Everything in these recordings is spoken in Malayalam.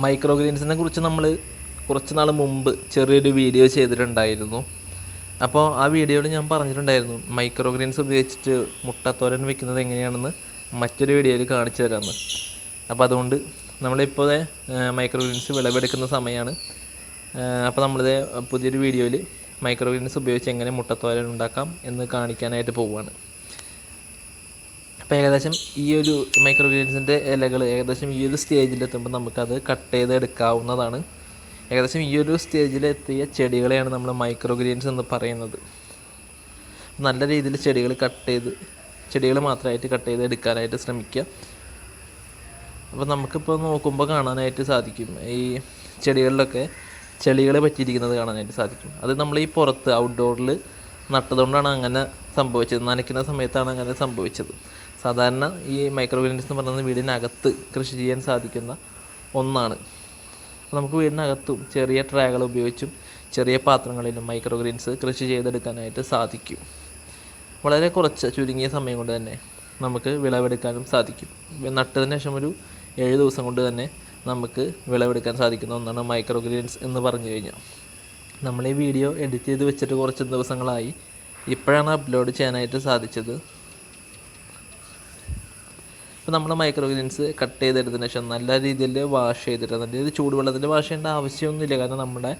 മൈക്രോഗ്രീൻസിനെ കുറിച്ച് നമ്മൾ കുറച്ച് നാൾ മുമ്പ് ചെറിയൊരു വീഡിയോ ചെയ്തിട്ടുണ്ടായിരുന്നു. അപ്പോൾ ആ വീഡിയോയിൽ ഞാൻ പറഞ്ഞിട്ടുണ്ടായിരുന്നു മൈക്രോഗ്രീൻസ് ഉപയോഗിച്ചിട്ട് മുട്ടത്തോരൻ വെക്കുന്നത് എങ്ങനെയാണെന്ന് മറ്റൊരു വീഡിയോയിൽ കാണിച്ചു തരാമെന്ന്. അപ്പോൾ അതുകൊണ്ട് നമ്മളിപ്പോൾ മൈക്രോഗ്രീൻസ് വിളവെടുക്കുന്ന സമയമാണ്. അപ്പോൾ നമ്മളിത് പുതിയൊരു വീഡിയോയിൽ മൈക്രോഗ്രീൻസ് ഉപയോഗിച്ച് എങ്ങനെ മുട്ടത്തോരൻ ഉണ്ടാക്കാം എന്ന് കാണിക്കാനായിട്ട് പോവുകയാണ്. അപ്പോൾ ഏകദേശം ഈ ഒരു മൈക്രോഗ്രീൻസിൻ്റെ ഇലകൾ ഏകദേശം ഈ ഒരു സ്റ്റേജിലെത്തുമ്പോൾ നമുക്കത് കട്ട് ചെയ്ത് എടുക്കാവുന്നതാണ്. ഏകദേശം ഈ ഒരു സ്റ്റേജിലെത്തിയ ചെടികളെയാണ് നമ്മൾ മൈക്രോഗ്രീൻസ് എന്ന് പറയുന്നത്. നല്ല രീതിയിൽ ചെടികൾ മാത്രമായിട്ട് കട്ട് ചെയ്ത് എടുക്കാനായിട്ട് ശ്രമിക്കുക. അപ്പോൾ നമുക്കിപ്പോൾ നോക്കുമ്പോൾ കാണാനായിട്ട് സാധിക്കും ഈ ചെടികളിലൊക്കെ ചെളികൾ പറ്റിയിരിക്കുന്നത് കാണാനായിട്ട് സാധിക്കും. അത് നമ്മൾ ഈ പുറത്ത് ഔട്ട്ഡോറിൽ നട്ടതുകൊണ്ടാണ് അങ്ങനെ സംഭവിച്ചത്. നനയ്ക്കുന്ന സമയത്താണ് അങ്ങനെ സംഭവിച്ചത്. സാധാരണ ഈ മൈക്രോഗ്രീൻസ് എന്ന് പറയുന്നത് വീടിനകത്ത് കൃഷി ചെയ്യാൻ സാധിക്കുന്ന ഒന്നാണ്. നമുക്ക് വീടിനകത്തും ചെറിയ ട്രേകൾ ഉപയോഗിച്ചും ചെറിയ പാത്രങ്ങളിലും മൈക്രോഗ്രീൻസ് കൃഷി ചെയ്തെടുക്കാനായിട്ട് സാധിക്കും. വളരെ കുറച്ച് ചുരുങ്ങിയ സമയം കൊണ്ട് തന്നെ നമുക്ക് വിളവെടുക്കാനും സാധിക്കും. നട്ടതിന് ശേഷം ഒരു 7 ദിവസം കൊണ്ട് തന്നെ നമുക്ക് വിളവെടുക്കാൻ സാധിക്കുന്ന ഒന്നാണ് മൈക്രോഗ്രീൻസ് എന്ന് പറഞ്ഞു കഴിഞ്ഞാൽ. നമ്മൾ ഈ വീഡിയോ എഡിറ്റ് ചെയ്ത് വെച്ചിട്ട് കുറച്ച് ദിവസങ്ങളായി. ഇപ്പോഴാണ് അപ്ലോഡ് ചെയ്യാനായിട്ട് സാധിച്ചത്. ഇപ്പോൾ നമ്മൾ മൈക്രോഗ്രീൻസ് കട്ട് ചെയ്തെടുത്തതിന് ശേഷം നല്ല രീതിയിൽ വാഷ് ചെയ്തിട്ട്, നല്ല രീതിയിൽ ചൂടുവെള്ളത്തിൽ വാഷ് ചെയ്യേണ്ട ആവശ്യമൊന്നുമില്ല. കാരണം നമ്മുടെ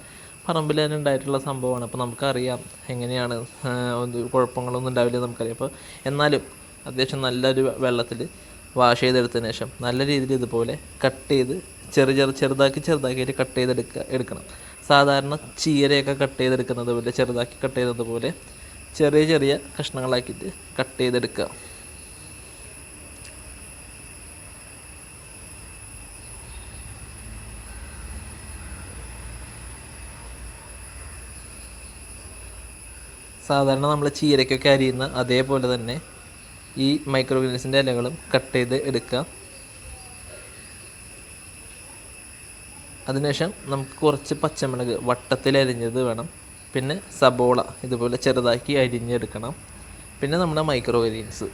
പറമ്പിൽ തന്നെ ഉണ്ടായിട്ടുള്ള സംഭവമാണ്. അപ്പോൾ നമുക്കറിയാം എങ്ങനെയാണ്, കുഴപ്പങ്ങളൊന്നും ഉണ്ടാവില്ല നമുക്കറിയാം. അപ്പോൾ എന്നാലും അത്യാവശ്യം നല്ലൊരു വെള്ളത്തിൽ വാഷ് ചെയ്തെടുത്തതിന് ശേഷം നല്ല രീതിയിൽ ഇതുപോലെ കട്ട് ചെയ്ത് ചെറുതാക്കിയിട്ട് കട്ട് ചെയ്തെടുക്കണം. സാധാരണ ചീരയൊക്കെ കട്ട് ചെയ്തെടുക്കുന്നത് പോലെ ചെറുതാക്കി കട്ട് ചെയ്യുന്നത് പോലെ ചെറിയ കഷ്ണങ്ങളാക്കിയിട്ട് കട്ട് ചെയ്തെടുക്കുക. സാധാരണ നമ്മൾ ചീരയ്ക്കൊക്കെ അരിയുന്ന അതേപോലെ തന്നെ ഈ മൈക്രോഗ്രീൻസിൻ്റെ ഇലകളും കട്ട് ചെയ്ത് എടുക്കുക. അതിനുശേഷം നമുക്ക് കുറച്ച് പച്ചമുളക് വട്ടത്തിൽ അരിഞ്ഞത് വേണം. പിന്നെ സബോള ഇതുപോലെ ചെറുതാക്കി അരിഞ്ഞെടുക്കണം. പിന്നെ നമ്മുടെ മൈക്രോഗ്രീൻസ്.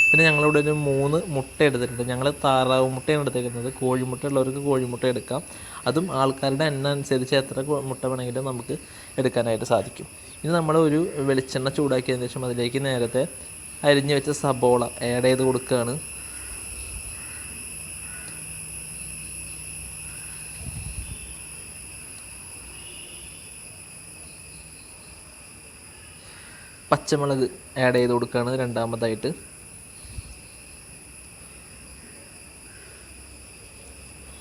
പിന്നെ ഞങ്ങളിവിടെ ഒരു 3 മുട്ട എടുത്തിട്ടുണ്ട്. ഞങ്ങൾ താറാവ് മുട്ടയാണ് എടുത്തേക്കുന്നത്. കോഴിമുട്ട ഉള്ളവർക്ക് കോഴിമുട്ട എടുക്കാം. അതും ആൾക്കാരുടെ എണ്ണം അനുസരിച്ച് എത്ര മുട്ട വേണമെങ്കിലും നമുക്ക് എടുക്കാനായിട്ട് സാധിക്കും. ഇനി നമ്മൾ ഒരു വെളിച്ചെണ്ണ ചൂടാക്കിയതിന് ശേഷം അതിലേക്ക് നേരത്തെ അരിഞ്ഞു വെച്ച സബോള ആഡ് ചെയ്ത് കൊടുക്കുകയാണ്. പച്ചമുളക് ആഡ് ചെയ്ത് കൊടുക്കുകയാണ് രണ്ടാമതായിട്ട്.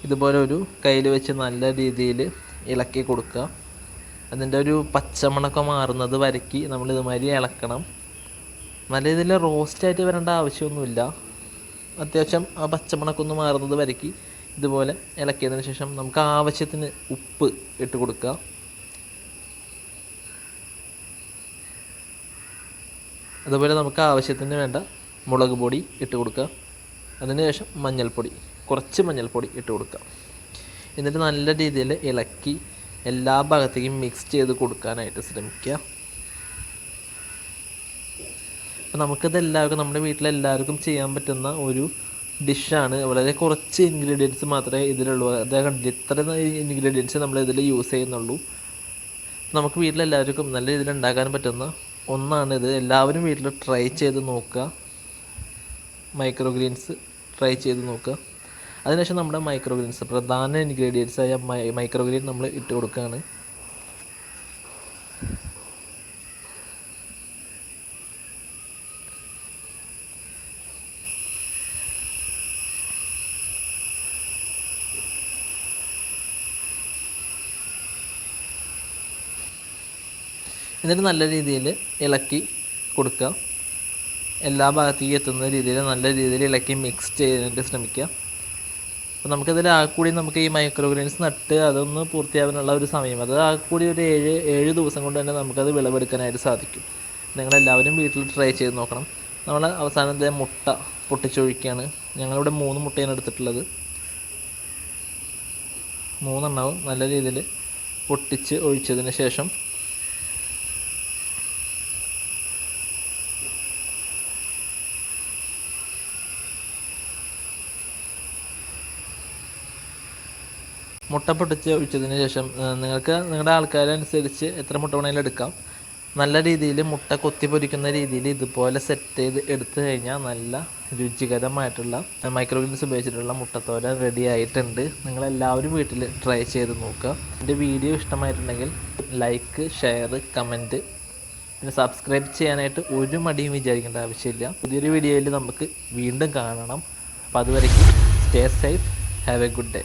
ഇതുപോലെ ഒരു കയ്യിൽ വെച്ച് നല്ല രീതിയിൽ ഇളക്കി കൊടുക്കുക. അതിൻ്റെ ഒരു പച്ചമണക്കം മാറുന്നത് വരയ്ക്ക് നമ്മൾ ഇതുമാതിരി ഇളക്കണം. നല്ല രീതിയിൽ റോസ്റ്റായിട്ട് വരേണ്ട ആവശ്യമൊന്നുമില്ല. അത്യാവശ്യം ആ പച്ചമണക്കൊന്ന് മാറുന്നത് വരയ്ക്ക് ഇതുപോലെ ഇളക്കിയതിന് ശേഷം നമുക്ക് ആവശ്യത്തിന് ഉപ്പ് ഇട്ട് കൊടുക്കുക. അതുപോലെ നമുക്ക് ആവശ്യത്തിന് വേണ്ട മുളക് പൊടി ഇട്ട് കൊടുക്കുക. അതിനുശേഷം കുറച്ച് മഞ്ഞൾപ്പൊടി ഇട്ട് കൊടുക്കുക. എന്നിട്ട് നല്ല രീതിയിൽ ഇളക്കി എല്ലാ ഭാഗത്തേക്കും മിക്സ് ചെയ്ത് കൊടുക്കാനായിട്ട് ശ്രമിക്കുക. അപ്പോൾ നമുക്കിത് നമ്മുടെ വീട്ടിലെല്ലാവർക്കും ചെയ്യാൻ പറ്റുന്ന ഒരു ഡിഷാണ്. വളരെ കുറച്ച് ഇൻഗ്രീഡിയൻസ് മാത്രമേ ഇതിലുള്ളൂ. അതായത് ഇത്ര ഇൻഗ്രീഡിയൻസ് നമ്മൾ ഇതിൽ യൂസ് ചെയ്യുന്നുള്ളൂ. നമുക്ക് വീട്ടിലെല്ലാവർക്കും നല്ല രീതിയിൽ ഉണ്ടാക്കാൻ പറ്റുന്ന ഒന്നാണിത്. എല്ലാവരും വീട്ടിൽ ട്രൈ ചെയ്ത് നോക്കുക. മൈക്രോഗ്രീൻസ് ട്രൈ ചെയ്ത് നോക്കുക. അതിനുശേഷം നമ്മുടെ മൈക്രോഗ്രീൻസ് പ്രധാന ഇൻഗ്രീഡിയൻസ് ആയ മൈക്രോഗ്രീൻ നമ്മൾ ഇട്ട് കൊടുക്കുകയാണ്. എന്നിട്ട് നല്ല രീതിയിൽ ഇളക്കി കൊടുക്കുക. എല്ലാ ഭാഗത്തേക്കും എത്തുന്ന രീതിയിൽ നല്ല രീതിയിൽ ഇളക്കി മിക്സ് ചെയ്യാനായിട്ട് ശ്രമിക്കുക. അപ്പോൾ നമുക്കതിൽ ആകൂടി നമുക്ക് ഈ മൈക്രോഗ്രീൻസ് നട്ട് അതൊന്ന് പൂർത്തിയാവാനുള്ള ഒരു സമയം, അത് ആകൂടി ഒരു 7 ദിവസം കൊണ്ട് തന്നെ നമുക്കത് വിളവെടുക്കാനായിട്ട് സാധിക്കും. നിങ്ങളെല്ലാവരും വീട്ടിൽ ട്രൈ ചെയ്ത് നോക്കണം. നമ്മൾ അവസാനത്തെ മുട്ട പൊട്ടിച്ചൊഴിക്കുകയാണ്. ഞങ്ങളിവിടെ 3 മുട്ടയാണ് എടുത്തിട്ടുള്ളത്. 3 എണ്ണവും നല്ല രീതിയിൽ പൊട്ടിച്ച് ഒഴിച്ചതിന് ശേഷം മുട്ട പൊട്ടിച്ച് ഒഴിച്ചതിന് ശേഷം നിങ്ങൾക്ക് നിങ്ങളുടെ ആൾക്കാരനുസരിച്ച് എത്ര മുട്ട വേണമെങ്കിലും എടുക്കാം. നല്ല രീതിയിൽ മുട്ട കൊത്തി പൊരിക്കുന്ന രീതിയിൽ ഇതുപോലെ സെറ്റ് ചെയ്ത് എടുത്തു കഴിഞ്ഞാൽ നല്ല രുചികരമായിട്ടുള്ള മൈക്രോഗ്രീൻസ് ഉപയോഗിച്ചിട്ടുള്ള മുട്ടത്തോരൻ റെഡി ആയിട്ടുണ്ട്. നിങ്ങളെല്ലാവരും വീട്ടിൽ ട്രൈ ചെയ്ത് നോക്കുക. എൻ്റെ വീഡിയോ ഇഷ്ടമായിട്ടുണ്ടെങ്കിൽ ലൈക്ക്, ഷെയർ, കമൻറ്റ്, പിന്നെ സബ്സ്ക്രൈബ് ചെയ്യാനായിട്ട് ഒരു മടിയും വിചാരിക്കേണ്ട ആവശ്യമില്ല. പുതിയൊരു വീഡിയോയിൽ നമുക്ക് വീണ്ടും കാണണം. അപ്പോൾ അതുവരേക്കും stay safe, have A good day.